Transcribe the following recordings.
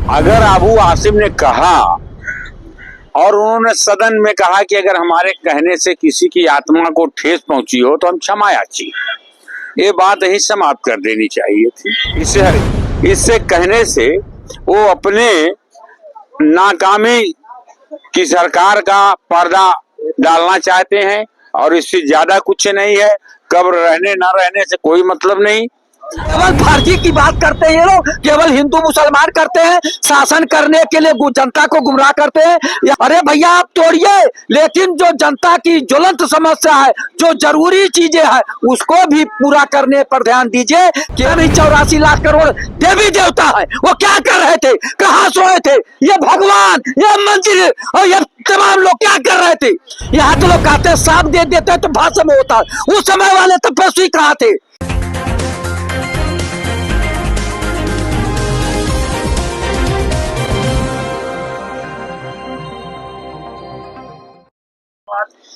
अगर अबू आसिम ने कहा और उन्होंने सदन में कहा कि अगर हमारे कहने से किसी की आत्मा को ठेस पहुंची हो तो हम क्षमा याची, ये बात ही समाप्त कर देनी चाहिए थी। इससे कहने से वो अपने नाकामी की सरकार का पर्दा डालना चाहते हैं और इससे ज्यादा कुछ नहीं है। कब्र रहने ना रहने से कोई मतलब नहीं। केवल फर्जी की बात करते हैं ये लोग, केवल हिंदू मुसलमान करते हैं, शासन करने के लिए जनता को गुमराह करते हैं। अरे भैया आप तोड़िए, लेकिन जो जनता की ज्वलंत समस्या है, जो जरूरी चीजें हैं, उसको भी पूरा करने पर ध्यान दीजिए। क्या नहीं 84 लाख करोड़ देवी देवता है, वो क्या कर रहे थे, कहाँ सोए थे, ये भगवान, ये मंदिर और ये तमाम लोग क्या कर रहे थे। यहाँ तो लोग कहते हैं साफ दे देते तो भाषण होता, उस समय वाले तपस्वी कहाँ थे।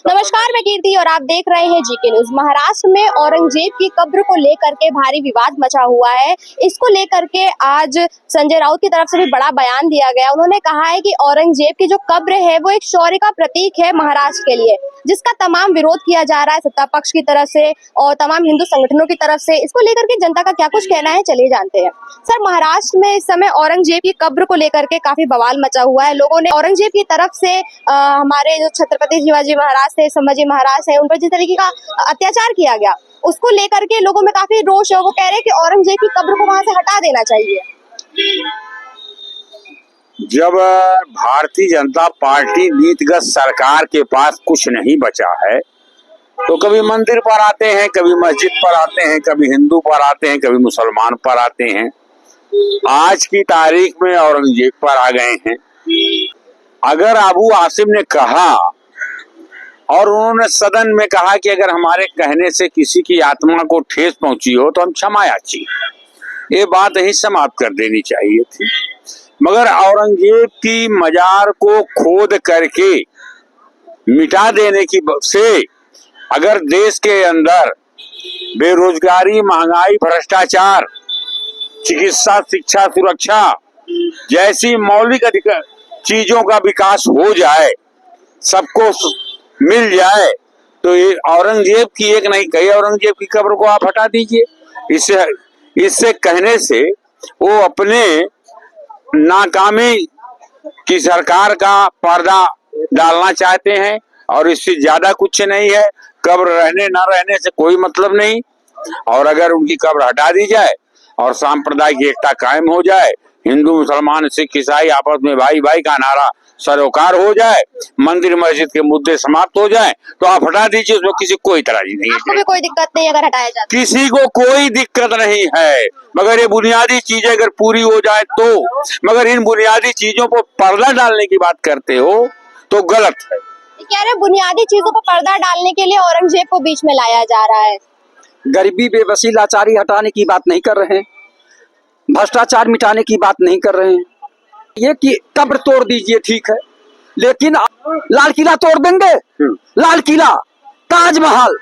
नमस्कार, मैं कीर्ति और आप देख रहे हैं जीके न्यूज। महाराष्ट्र में औरंगजेब की कब्र को लेकर के भारी विवाद मचा हुआ है। इसको लेकर के आज संजय राउत की तरफ से भी बड़ा बयान दिया गया। उन्होंने कहा है कि औरंगजेब की जो कब्र है वो एक शौर्य का प्रतीक है महाराष्ट्र के लिए, जिसका तमाम विरोध किया जा रहा है सत्ता पक्ष की तरफ से और तमाम हिंदू संगठनों की तरफ से। इसको लेकर के जनता का क्या कुछ कहना है, चलिए जानते हैं। सर, महाराष्ट्र में इस समय औरंगजेब की कब्र को लेकर के काफी बवाल मचा हुआ है। लोगों ने औरंगजेब की तरफ से हमारे जो छत्रपति शिवाजी महाराज थे, संभाजी महाराज है, उन पर जिस तरीके का अत्याचार किया गया, उसको लेकर के लोगों में काफी रोष है। वो कह रहे हैं कि औरंगजेब की कब्र को वहां से हटा देना चाहिए। जब भारतीय जनता पार्टी नीतिगत सरकार के पास कुछ नहीं बचा है तो कभी मंदिर पर आते हैं, कभी मस्जिद पर आते हैं, कभी हिंदू पर आते हैं, कभी मुसलमान पर आते हैं। आज की तारीख में औरंगजेब पर आ गए हैं। अगर अबू आसिम ने कहा और उन्होंने सदन में कहा कि अगर हमारे कहने से किसी की आत्मा को ठेस पहुंची हो तो हम क्षमा याची, ये बात ही समाप्त कर देनी चाहिए थी। मगर औरंगजेब की मजार को खोद करके मिटा देने की से अगर देश के अंदर बेरोजगारी, महंगाई, भ्रष्टाचार, चिकित्सा, शिक्षा, सुरक्षा जैसी मौलिक अधिकार चीजों का विकास हो जाए, सबको मिल जाए, तो ये औरंगजेब की एक नहीं, कई औरंगजेब की कब्र को आप हटा दीजिए। इससे कहने से वो अपने नाकामी की सरकार का पर्दा डालना चाहते हैं और इससे ज्यादा कुछ नहीं है। कब्र रहने ना रहने से कोई मतलब नहीं। और अगर उनकी कब्र हटा दी जाए और सांप्रदायिक एकता कायम हो जाए, हिंदू मुसलमान सिख ईसाई आपस में भाई भाई का नारा सरोकार हो जाए, मंदिर मस्जिद के मुद्दे समाप्त हो जाए, तो आप हटा दीजिए, उसमें किसी को कोई इतराज नहीं है। आपको भी कोई दिक्कत नहीं अगर हटाया जाए? किसी को कोई दिक्कत नहीं है, मगर ये बुनियादी चीजें अगर पूरी हो जाए तो। मगर इन बुनियादी चीजों पर पर्दा डालने की बात करते हो तो गलत है। कह रहे बुनियादी चीजों पर पर्दा डालने के लिए औरंगजेब को बीच में लाया जा रहा है। गरीबी, बेबसी, लाचारी हटाने की बात नहीं कर रहे हैं, भ्रष्टाचार मिटाने की बात नहीं कर रहे हैं। ये कि कब्र तोड़ दीजिए, ठीक है, लेकिन लाल किला तोड़ देंगे? लाल किला, ताजमहल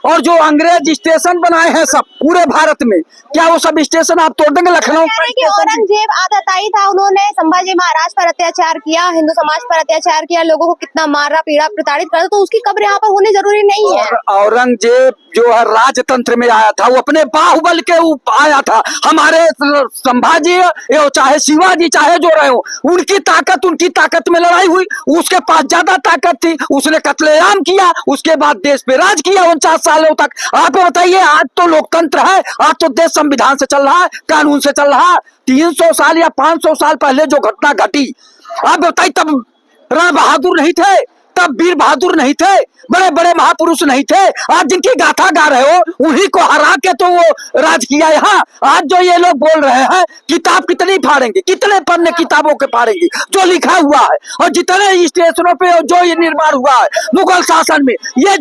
और जो अंग्रेज स्टेशन बनाए हैं सब पूरे भारत में, क्या वो सब स्टेशन आप तोड़ देंगे? लखनऊ कि औरंगजेब आतताई था, उन्होंने संभाजी महाराज पर अत्याचार किया, हिंदू समाज पर अत्याचार किया, लोगों को कितना मारा, पीड़ा, प्रताड़ित करा, तो उसकी कब्र यहाँ पर होनी जरूरी नहीं है। औरंगजेब जो है राजतंत्र में आया था, वो अपने बाहुबल के आया था। हमारे संभाजी चाहे शिवाजी चाहे जो रहे हो, उनकी ताकत में लड़ाई हुई, उसके पास ज्यादा ताकत थी, उसने कत्लेआम किया, उसके बाद देश पे राज किया 49 सालों तक। आप बताइए, आज तो लोकतंत्र है, आज तो देश संविधान से चल रहा है, कानून से चल रहा है। 300 साल या 500 साल पहले जो घटना घटी, आप बताइए, तब रण बहादुर नहीं थे, तब वीर बहादुर नहीं थे, बड़े बड़े महापुरुष नहीं थे। आज जिनकी गाथा गा रहे हो, उन्हीं को हरा के तो वो राज किया यहाँ। आज जो ये लोग बोल रहे हैं, किताब कितनी फाड़ेंगे, कितने पन्ने किताबों के फाड़ेंगे, जो लिखा हुआ है और जितने स्टेशनों पे जो ये निर्माण हुआ है मुगल शासन में, ये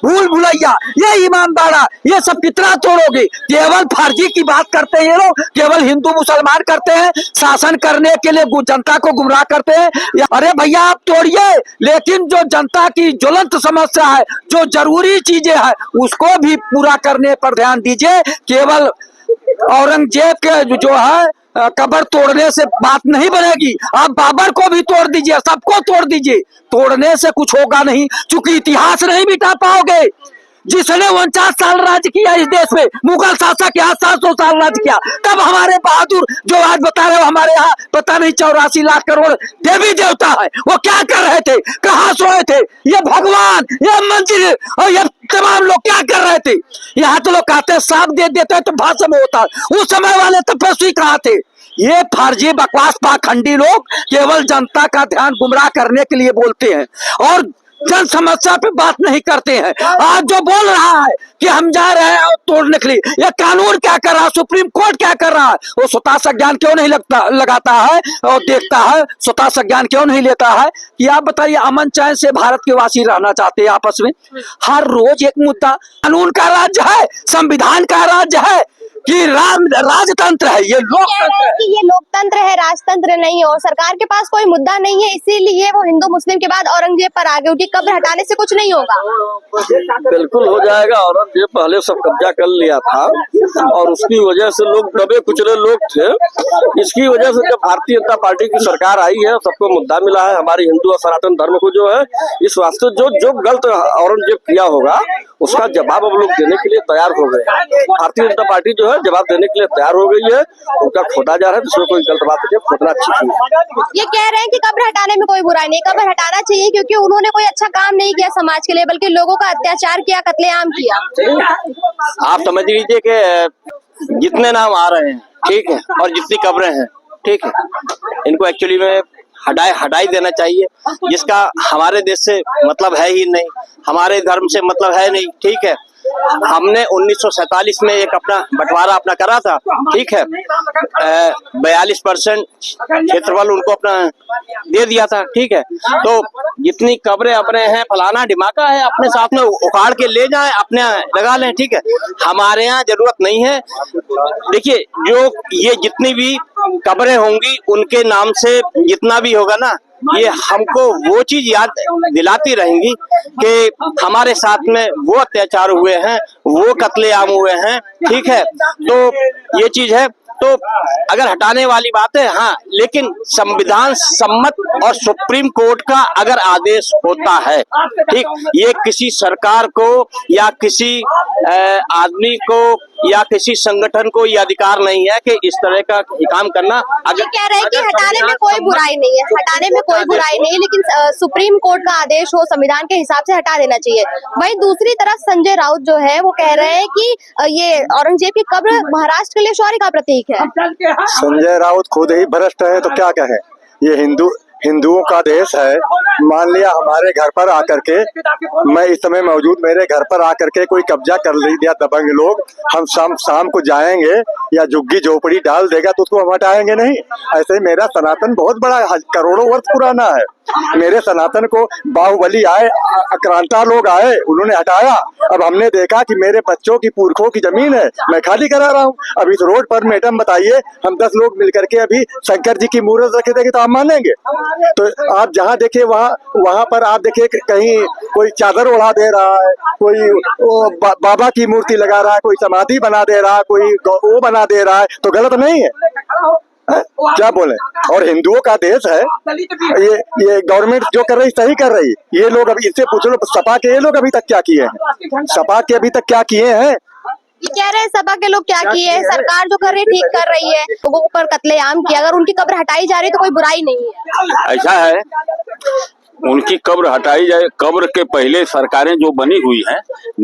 भूल भुलैया, ये इमाम बाड़ा, ये सब कितना तोड़ोगे। केवल फर्जी की बात करते हैं ये लोग, केवल हिंदू मुसलमान करते हैं, शासन करने के लिए जनता को गुमराह करते हैं। अरे भैया आप तोड़िए, लेकिन जो जनता की ज्वलंत समस्या है, जो जरूरी चीजें हैं, उसको भी पूरा करने पर ध्यान दीजिए। केवल औरंगजेब के जो है कब्र तोड़ने से बात नहीं बनेगी। आप बाबर को भी तोड़ दीजिए, सबको तोड़ दीजिए, तोड़ने से कुछ होगा नहीं, क्योंकि इतिहास नहीं मिटा पाओगे। जिसने 49 साल राज किया इस देश में, मुगल शासक यहाँ 700 साल राज किया। तब हमारे बहादुर जो आज बता रहे हो हमारे यहाँ पता नहीं 84 लाख करोड़ देवी देवता है, वो क्या कर रहे थे, कहाँ सोए थे? ये भगवान, ये मंदिर और ये तमाम लोग क्या कर रहे थे? यहाँ तो लोग कहते हैं सांप दे देते हैं तो भाषण होता है। उस समय वाले तपस्वी कहाँ थे? ये फर्जी बकवास पाखंडी लोग केवल जनता का ध्यान गुमराह करने के लिए बोलते हैं और जन समस्या पे बात नहीं करते हैं। आज जो बोल रहा है कि हम जा रहे हैं और तोड़ने के लिए, ये कानून क्या कर रहा है, सुप्रीम कोर्ट क्या कर रहा है? वो स्वतः संज्ञान क्यों नहीं लगाता है और देखता है, स्वतः संज्ञान क्यों नहीं लेता है? कि आप बताइए, अमन चैन से भारत के वासी रहना चाहते हैं आपस में, हर रोज एक मुद्दा। कानून का राज्य है, संविधान का राज्य है कि राजतंत्र है, ये लोकतंत्र है। कि ये लोकतंत्र है, राजतंत्र नहीं है और सरकार के पास कोई मुद्दा नहीं है, इसीलिए वो हिंदू मुस्लिम के बाद औरंगजेब पर आ गए। उनकी कब्र हटाने से कुछ नहीं होगा। बिल्कुल हो जाएगा। औरंगजेब पहले सब कब्जा कर लिया था और उसकी वजह से लोग दबे कुचले लोग थे। इसकी वजह से जब भारतीय जनता पार्टी की सरकार आई है, सबको मुद्दा मिला है, हमारी हिंदू और सनातन धर्म को जो है, इस वास्ते जो गलत औरंगजेब किया होगा उसका जवाब अब लोग देने के लिए तैयार हो गए। भारतीय जनता पार्टी जो है जवाब देने के लिए तैयार हो गई है। उनका खोदा जा रहा है, जिसमें कोई गलत बात है, खोदना अच्छी चीज है। ये कह रहे हैं कि कब्र हटाने में कोई बुराई नहीं, कब्र हटाना चाहिए क्योंकि उन्होंने कोई अच्छा काम नहीं किया समाज के लिए, बल्कि लोगों का अत्याचार किया, कत्लेआम किया। आप समझ लीजिए कि जितने नाम आ रहे हैं, ठीक है, और जितनी कब्रें हैं, ठीक है, इनको एक्चुअली में हटाई देना चाहिए। जिसका हमारे देश से मतलब है ही नहीं, हमारे धर्म से मतलब है नहीं, ठीक है। हमने 1947 में एक अपना बंटवारा अपना करा था, ठीक है, 42% क्षेत्रफल उनको अपना दे दिया था, ठीक है। तो जितनी कब्रें अपने हैं, फलाना ढिमाका है, अपने साथ में उखाड़ के ले जाएं, अपने लगा लें, ठीक है। हमारे यहाँ जरूरत नहीं है। देखिए, जो ये जितनी भी कब्रें होंगी उनके नाम से जितना भी होगा ना, ये हमको वो चीज याद दिलाती रहेंगी कि हमारे साथ में वो अत्याचार हुए हैं, वो कत्लेआम हुए हैं, ठीक है। तो ये चीज है। तो अगर हटाने वाली बात है, हाँ, लेकिन संविधान सम्मत और सुप्रीम कोर्ट का अगर आदेश होता है, ठीक, ये किसी सरकार को या किसी आदमी को या किसी संगठन को ये अधिकार नहीं है कि इस तरह का काम करना। ये कह रहे हैं कि हटाने में कोई बुराई नहीं है, हटाने में कोई बुराई नहीं है, लेकिन सुप्रीम कोर्ट का आदेश हो, संविधान के हिसाब से हटा देना चाहिए। वहीं दूसरी तरफ संजय राउत जो है वो कह रहे हैं कि ये औरंगजेब की कब्र महाराष्ट्र के लिए शौर्य का प्रतीक है। संजय राउत खुद ही भ्रष्ट है तो क्या कहे। ये हिंदुओं का देश है। मान लिया हमारे घर पर आकर के, मैं इस समय मौजूद, मेरे घर पर आकर के कोई कब्जा कर लिया दबंग लोग, हम शाम को जाएंगे या झुग्गी झोपड़ी डाल देगा तो उसको हम हटाएंगे नहीं। ऐसे मेरा सनातन बहुत बड़ा करोड़ों वर्ष पुराना है। मेरे सनातन को बाहुबली आए, आक्रांता लोग आए, उन्होंने हटाया। अब हमने देखा कि मेरे बच्चों की पुरखों की जमीन है, मैं खाली करा रहा हूँ। अब इस रोड पर मैडम बताइए, हम 10 लोग मिलकर के अभी शंकर जी की मूर्त रखे देंगे तो आप मानेंगे? तो आप जहाँ देखिए वहाँ पर आप देखिए कहीं कोई चादर उड़ा दे रहा है, कोई बाबा की मूर्ति लगा रहा है, कोई समाधि बना दे रहा है, कोई वो बना दे रहा है, तो गलत नहीं है? क्या बोले? और हिंदुओं का देश है ये गवर्नमेंट जो कर रही सही कर रही। ये लोग अभी इससे पूछ लो, सपा के ये लोग अभी तक क्या किए हैं? सपा के अभी तक क्या किए हैं? कह रहे हैं सपा के लोग क्या किए हैं, सरकार जो कर रही है ठीक कर रही है, लोगों पर कत्लेआम किया, अगर उनकी कब्र हटाई जा रही है तो कोई बुराई नहीं है। ऐसा है, उनकी कब्र हटाई जाए। कब्र के पहले सरकारें जो बनी हुई हैं,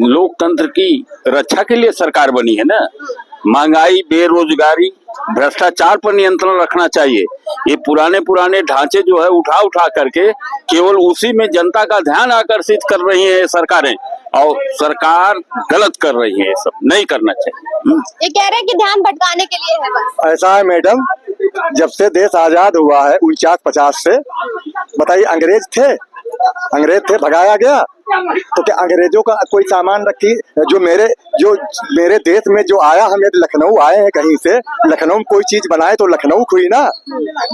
लोकतंत्र की रक्षा के लिए सरकार बनी है ना। महंगाई, बेरोजगारी, भ्रष्टाचार पर नियंत्रण रखना चाहिए। ये पुराने ढांचे जो है उठा करके केवल उसी में जनता का ध्यान आकर्षित कर रही है सरकारें, और सरकार गलत कर रही है। ये सब नहीं करना चाहिए। ये कह रहे हैं कि ध्यान भटकाने के लिए है बस। ऐसा है मैडम, जब से देश आजाद हुआ है 49-50 से, बताइए अंग्रेज थे, भगाया गया तो क्या अंग्रेजों का कोई सामान रखी? जो मेरे देश में जो आया, हम यदि लखनऊ आए हैं कहीं से, लखनऊ में कोई चीज बनाए तो लखनऊ खुई ना।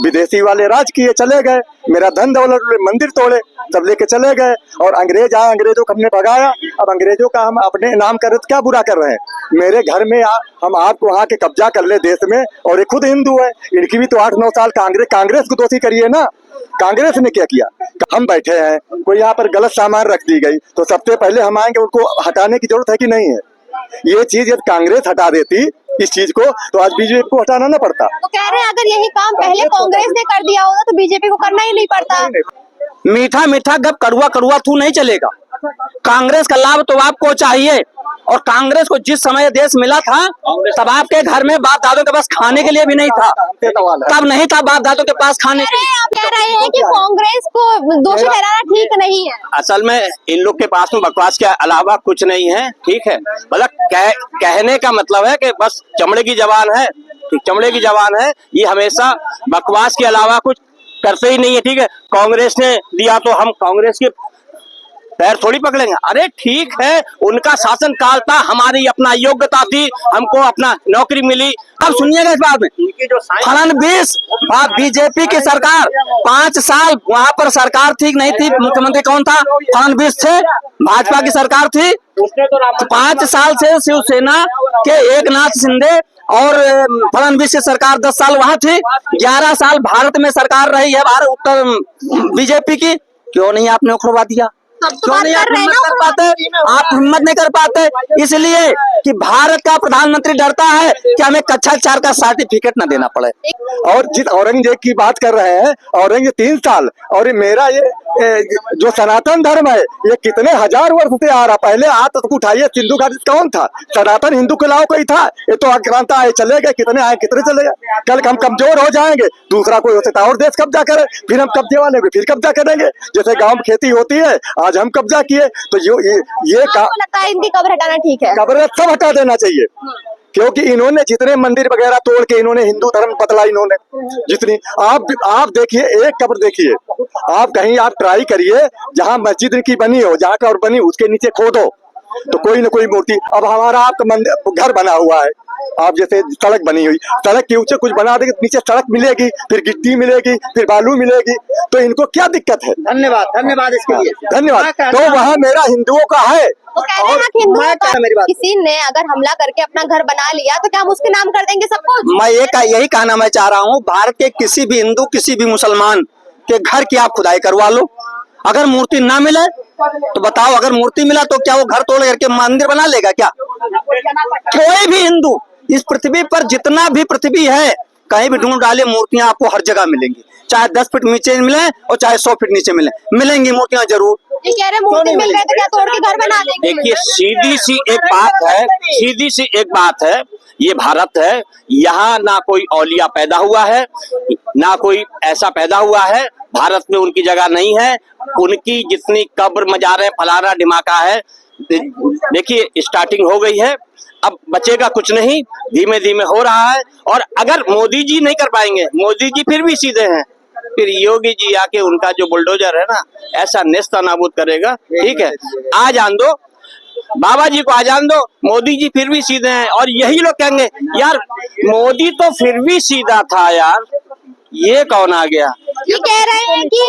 विदेशी वाले राज किए, चले गए, मेरा धन दौलत, मंदिर तोड़े, सब लेके चले गए। और अंग्रेज आए, अंग्रेजों को हमने भगाया। अब अंग्रेजों का हम अपने नाम कर रहे तो क्या बुरा कर रहे हैं? मेरे घर में हम आपको वहाँ के कब्जा कर ले देश में, और ये खुद हिंदू है। इनकी भी तो 8-9 साल कांग्रेस को दोषी करिए ना। कांग्रेस ने क्या किया? हम बैठे हैं, कोई यहाँ पर गलत सामान रख दी गई तो सबसे पहले हम आएंगे, उनको हटाने की जरूरत है कि नहीं है? ये चीज यदि कांग्रेस हटा देती इस चीज को तो आज बीजेपी को हटाना ना पड़ता। तो कह रहे हैं अगर यही काम पहले कांग्रेस ने कर दिया होता तो बीजेपी को करना ही नहीं पड़ता। मीठा मीठा गप कड़वा कड़वा थू नहीं चलेगा। कांग्रेस का लाभ तो आपको चाहिए, और कांग्रेस को जिस समय देश मिला था तब आपके घर में बाप दादों के पास खाने के लिए भी नहीं था, तब नहीं था बाप दादों के पास खाने के लिए। आप कह रहे हैं कि कांग्रेस को दोषी ठहराना ठीक नहीं है। असल में इन लोग के पास में बकवास के अलावा कुछ नहीं है, ठीक है। मतलब कहने का मतलब है कि बस चमड़े की जबान है, ठीक, चमड़े की जबान है। ये हमेशा बकवास के अलावा कुछ करते ही नहीं है, ठीक है। कांग्रेस ने दिया तो हम कांग्रेस के पैर थोड़ी पकड़ेंगे। अरे ठीक है, उनका शासन काल था, हमारी अपना योग्यता थी, हमको अपना नौकरी मिली। अब सुनिएगा इस बात में, फडणवीस बीजेपी की सरकार 5 साल वहां पर सरकार थी नहीं थी, मुख्यमंत्री कौन था? फडणवीस थे, भाजपा की सरकार थी। 5 साल से शिवसेना के एकनाथ शिंदे और फडणवीस की सरकार 10 साल वहां थी। 11 साल भारत में सरकार रही है भारत उत्तर बीजेपी की। क्यों नहीं आपने उखड़वा दिया? क्यों नहीं आप हिम्मत कर पाते? आप हिम्मत नहीं कर पाते इसलिए कि भारत का प्रधानमंत्री डरता है कि हमें कक्षा 4 का सर्टिफिकेट न देना पड़े। और जिस औरंगजेब की बात कर रहे हैं, औरंगजेब 3 साल, और मेरा ये जो सनातन धर्म है ये कितने हजार वर्ष से आ रहा। पहले हाथ तो उठाइए, सिंधु घाटी कौन था? सनातन हिंदू के लाओ कोई था? ये तो आक्रांता आए चले गए, कितने आए कितने चले गए। कल हम कमजोर हो जाएंगे, दूसरा कोई हो सकता है और देश कब्जा करे, फिर हम कब्जे वाले फिर कब्जा करेंगे। जैसे गाँव में खेती होती है, आज हम कब्जा किए तो ये आपको लगता है इनकी कब्र हटाना ठीक है? कब्र सब हटा देना चाहिए, क्योंकि इन्होंने जितने मंदिर वगैरह तोड़ के इन्होंने हिंदू धर्म बदला। इन्होंने जितनी आप देखिए, एक कब्र देखिए, आप कहीं आप ट्राई करिए जहां मस्जिद की बनी हो, जहां कब्र बनी उसके नीचे खोदो तो कोई न कोई मूर्ति। अब हमारा आपका घर बना हुआ है, आप जैसे सड़क बनी हुई, सड़क के ऊंचे कुछ बना देंगे, नीचे सड़क मिलेगी, फिर गिट्टी मिलेगी, फिर बालू मिलेगी, तो इनको क्या दिक्कत है? धन्यवाद इसके लिए, धन्यवाद। तो वहाँ मेरा हिंदुओं का है। तो कह रहे हैं हिंदुओं का किसी ने अगर हमला करके अपना घर बना लिया तो क्या हम उसके नाम कर देंगे सब कुछ? मैं यही कहना मैं चाह रहा हूँ, भारत के किसी भी हिंदू किसी भी मुसलमान के घर की आप खुदाई करवा लो, अगर मूर्ति ना मिले तो बताओ, अगर मूर्ति मिला तो क्या वो घर तोड़ करके मंदिर बना लेगा क्या? कोई भी हिंदू इस पृथ्वी पर जितना भी पृथ्वी है कहीं भी ढूंढ डाले, मूर्तियां आपको हर जगह मिलेंगी, चाहे 10 फीट नीचे मिले और चाहे 100 फीट नीचे मिलेंगी मूर्तियां जरूर। ये कह रहे मूर्ति मिल गए तो क्या तोड़ के घर बना देंगे? देखिए सीधी सी एक बात है, ये भारत है, यहाँ ना कोई औलिया पैदा हुआ है, ना कोई ऐसा पैदा हुआ है, भारत में उनकी जगह नहीं है। उनकी जितनी कब्र मजारें फलाना ढिमाका है, देखिए स्टार्टिंग हो गई है, अब बचेगा कुछ नहीं, धीमे धीमे हो रहा है। और अगर मोदी जी नहीं कर पाएंगे, मोदी जी फिर भी सीधे हैं, फिर योगी जी आके उनका जो बुलडोजर है ना ऐसा नेस्ता नाबूद करेगा, ठीक है। आ जान दो बाबा जी को, आ जान दो, मोदी जी फिर भी सीधे हैं। और यही लोग कहेंगे यार मोदी तो फिर भी सीधा था यार, ये कौन आ गया? ये कह रहे हैं कि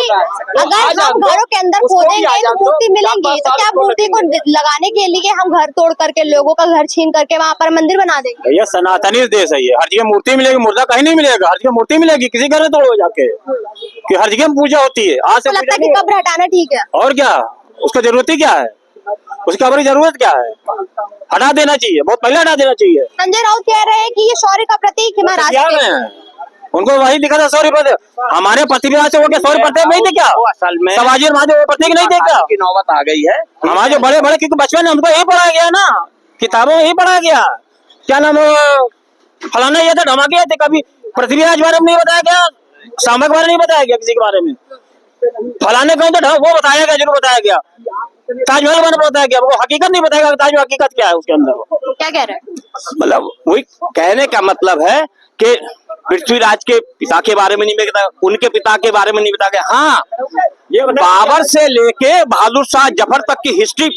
अगर हम घरों के अंदर खोदेंगे तो मूर्ति मिलेंगी, तो क्या मूर्ति को लगाने के लिए हम घर तोड़ करके लोगों का घर छीन करके वहाँ पर मंदिर बना देंगे? भैया सनातनी देश है ये, हर जगह मूर्ति मिलेगी, मुर्दा कहीं नहीं मिलेगा, हर जगह मूर्ति मिलेगी, किसी घर में तोड़ो जाके, कि हर जगह पूजा होती है। आज से लगता है कि कब्र हटाना ठीक है? और क्या, उसका जरूरत ही क्या है? उसकी कब्र की जरूरत क्या है? हटा देना चाहिए, बहुत पहले हटा देना चाहिए। संजय राउत कह रहे हैं कि ये शौर्य का प्रतीक है महाराष्ट्र। उनको वही दिखा था 100 रुपए, हमारे पृथ्वी से वो क्या 100 रुपए नहीं थे क्या? असल में समाजी और प्रतीक नहीं थे क्या? की नौबत आ गई है हमारे जो बड़े बड़े, क्योंकि बचपन में हमको यही पढ़ाया गया ना, किताबों में यही पढ़ाया गया। क्या नाम फलाना ये था, धमाके थे, कभी पृथ्वी राज बारे में नहीं बताया गया, सामक बारे नहीं बताया गया, किसी के बारे में फलाने कौन तो वो बताया गया, जरूर बताया गया। ताजमहल बारे में बताया गया, वो हकीकत नहीं बताया गया, ताजमहल हकीकत क्या है उसके अंदर। क्या कह रहे हैं? मतलब वही कहने का मतलब है कि पृथ्वीराज के पिता के बारे में नहीं बताया, उनके पिता के बारे में नहीं बताया गया। हाँ, ये बाबर से लेके बहादुर शाह जफर तक की हिस्ट्री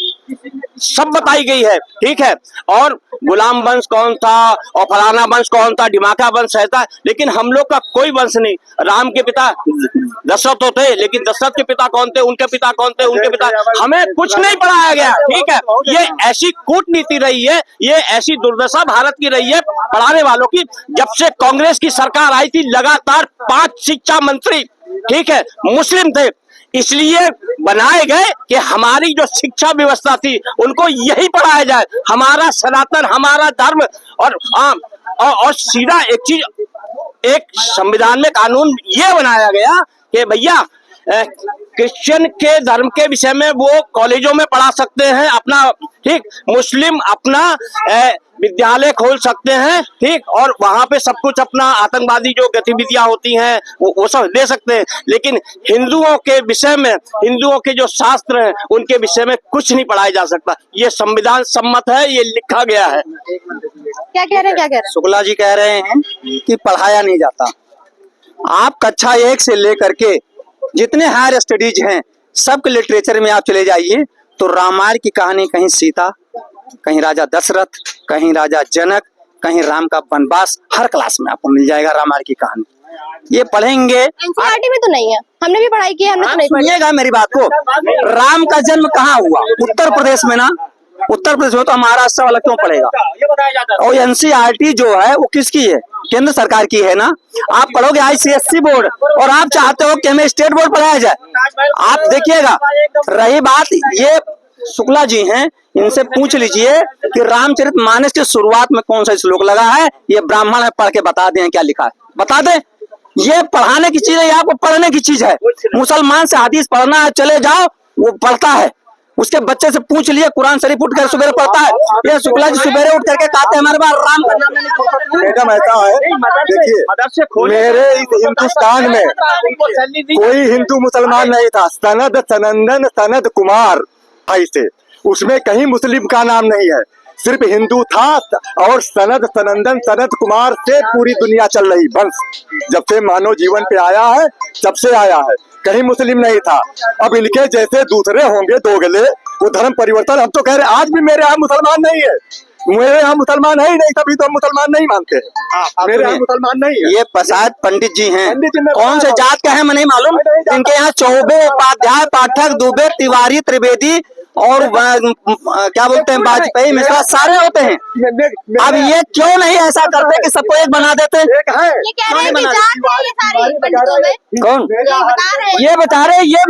सब बताई गई है, ठीक है। और गुलाम वंश कौन था और फलाना वंश कौन था, डिमाका वंश है था, लेकिन हम लोग का कोई वंश नहीं। राम के पिता दशरथ तो थे, लेकिन दशरथ के पिता कौन थे, उनके पिता कौन थे, उनके पिता, हमें कुछ नहीं पढ़ाया गया, ठीक है। ये ऐसी कूटनीति रही है, ये ऐसी दुर्दशा भारत की रही है पढ़ाने वालों की। जब से कांग्रेस की सरकार आई थी, लगातार 5 शिक्षा मंत्री, ठीक है, मुस्लिम थे। इसलिए बनाए गए कि हमारी जो शिक्षा व्यवस्था थी उनको यही पढ़ाया जाए, हमारा सनातन, हमारा धर्म। और सीधा एक चीज, एक संविधान में कानून ये बनाया गया कि भैया क्रिश्चियन के धर्म के विषय में वो कॉलेजों में पढ़ा सकते हैं अपना, ठीक। मुस्लिम अपना विद्यालय खोल सकते हैं, ठीक। और वहां पे सब कुछ अपना आतंकवादी जो गतिविधियां होती हैं वो सब दे सकते हैं। लेकिन हिंदुओं के विषय में, हिंदुओं के जो शास्त्र हैं उनके विषय में कुछ नहीं पढ़ाया जा सकता। ये संविधान सम्मत है, ये लिखा गया है। क्या कह रहे हैं, क्या कह रहे हैं? शुक्ला जी कह रहे हैं कि पढ़ाया नहीं जाता। आप कक्षा 1 से लेकर के जितने हायर स्टडीज हैं, सबके लिटरेचर में आप चले जाइए तो रामायण की कहानी, कहीं सीता, कहीं राजा दशरथ, कहीं राजा जनक, कहीं राम का वनवास, हर क्लास में आपको मिल जाएगा रामायण की कहानी। ये पढ़ेंगे। एनसीईआरटी में तो नहीं है, हमने भी पढ़ाई की है, हमने तो नहीं पढ़ी। सुनिएगा मेरी बात को, राम का जन्म कहाँ हुआ? उत्तर प्रदेश में ना। उत्तर प्रदेश में तो महाराष्ट्र वाला क्यों पढ़ेगा? और एनसीईआरटी जो है वो किसकी है? केंद्र सरकार की है ना। आप पढ़ोगे आईसीएसई बोर्ड और आप चाहते हो कि हमें स्टेट बोर्ड पढ़ाया जाए। आप देखिएगा। रही बात, ये शुक्ला जी हैं, इनसे पूछ लीजिए कि रामचरितमानस की शुरुआत में कौन सा श्लोक लगा है। ये ब्राह्मण है, पढ़ के बता दें क्या लिखा है, बता दें। ये पढ़ाने की चीज है, आपको पढ़ने की चीज है। मुसलमान से हदीस पढ़ना है, चले जाओ, वो पढ़ता है। उसके बच्चे से पूछ लिए, कुरान शरीफ उठ कर सुबह पढ़ता है। ये शुक्ला जी सुबह उठ करके कहते हैं हमारे पास राम का नाम नहीं। मैडम ऐसा है, देखिए मेरे इस हिंदुस्तान में कोई हिंदू मुसलमान नहीं था। सनद सनंदन सनद कुमार भाई से, उसमें कहीं मुस्लिम का नाम नहीं है, सिर्फ हिंदू था। और सनद सनंदन सनद कुमार से पूरी दुनिया चल रही वंश, जब से मानव जीवन पे आया है तब से आया है, कहीं मुस्लिम नहीं था। अब इनके जैसे दूसरे होंगे दोगले, वो धर्म परिवर्तन। हम तो कह रहे आज भी मेरे यहाँ मुसलमान नहीं है, मेरे यहाँ मुसलमान है ही नहीं, तभी तो हम मुसलमान नहीं मानते। मेरे यहाँ मुसलमान नहीं है। ये प्रसाद पंडित जी हैं, कौन से जात का है मैं नहीं मालूम। इनके यहाँ चौबे, उपाध्याय, पाठक, दुबे, तिवारी, त्रिवेदी और क्या बोलते हैं, वाजपेयी, मिश्रा, सारे होते हैं। अब ये क्यों नहीं ऐसा करते कि सबको एक बना देते? ये कह रहे हैं कि जात है ये सारे पंडितों में। कौन ये बता रहे हैं। ये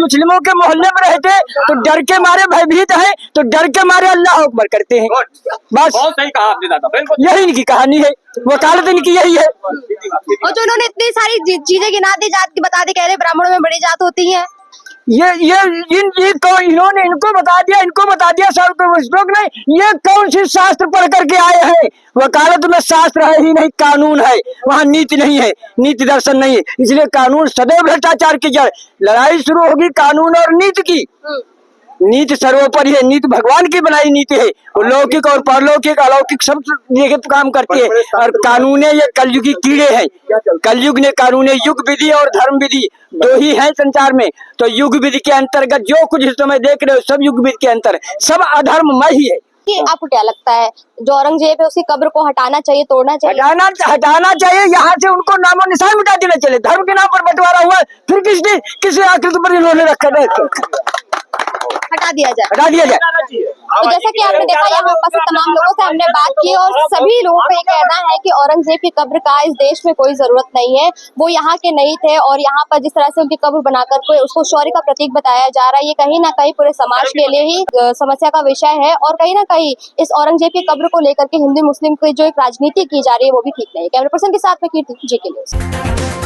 मोहल्ले में रहते तो डर के मारे भयभीत है, तो डर के मारे अल्लाह अकबर करते हैं। बस बहुत सही कहा आपने दादा, बिल्कुल यही इनकी कहानी है, वकालत इनकी यही है। और जो इन्होंने इतनी सारी चीजें गिना दी, जात की बता दी, कह रहे ब्राह्मणों में बड़ी जात होती है। इन्होंने इनको बता दिया सब लोग नहीं। ये कौन सी शास्त्र पढ़ करके आए हैं? वकालत में शास्त्र है ही नहीं, कानून है, वहाँ नीति नहीं है, नीति दर्शन नहीं है। इसलिए कानून सदैव भ्रष्टाचार की जड़। लड़ाई शुरू होगी कानून और नीति की। नीति सर्वोपरि है, नीति भगवान की बनाई नीति है, वो लौकिक और परलौकिक अलौकिक सब लेके काम करती है। और कानून ये कलयुगी कीड़े हैं। कलयुग ने कानून, युग विधि और धर्म विधि दो ही है संसार में। तो युग विधि के अंतर्गत जो कुछ इस समय देख रहे हो सब युग विधि के अंतर, सब अधर्ममय ही है। कि आपको क्या लगता है, जो औरंगजेब है उसकी कब्र को हटाना चाहिए, तोड़ना चाहिए? हटाना चाहिए। यहाँ से उनको नामो निशान मिटा देना चाहिए। धर्म के नाम पर बंटवारा हुआ, फिर किसी आकृति पर इन्होंने रखा है, हटा दिया जाए। तो जैसा कि आपने देखा, यहाँ पर तमाम लोगों से हमने बात की और सभी लोगों का ये कहना है कि औरंगजेब की कब्र का इस देश में कोई जरूरत नहीं है। वो यहाँ के नहीं थे और यहाँ पर जिस तरह से उनकी कब्र बनाकर के उसको शौर्य का प्रतीक बताया जा रहा है, ये कहीं ना कहीं पूरे समाज के लिए ही समस्या का विषय है। और कहीं ना कहीं इस औरंगजेब की कब्र को लेकर के हिंदू मुस्लिम की जो एक राजनीति की जा रही है वो भी ठीक नहीं है। कैमरा पर्सन के साथ में कीर्ति, जी के न्यूज़।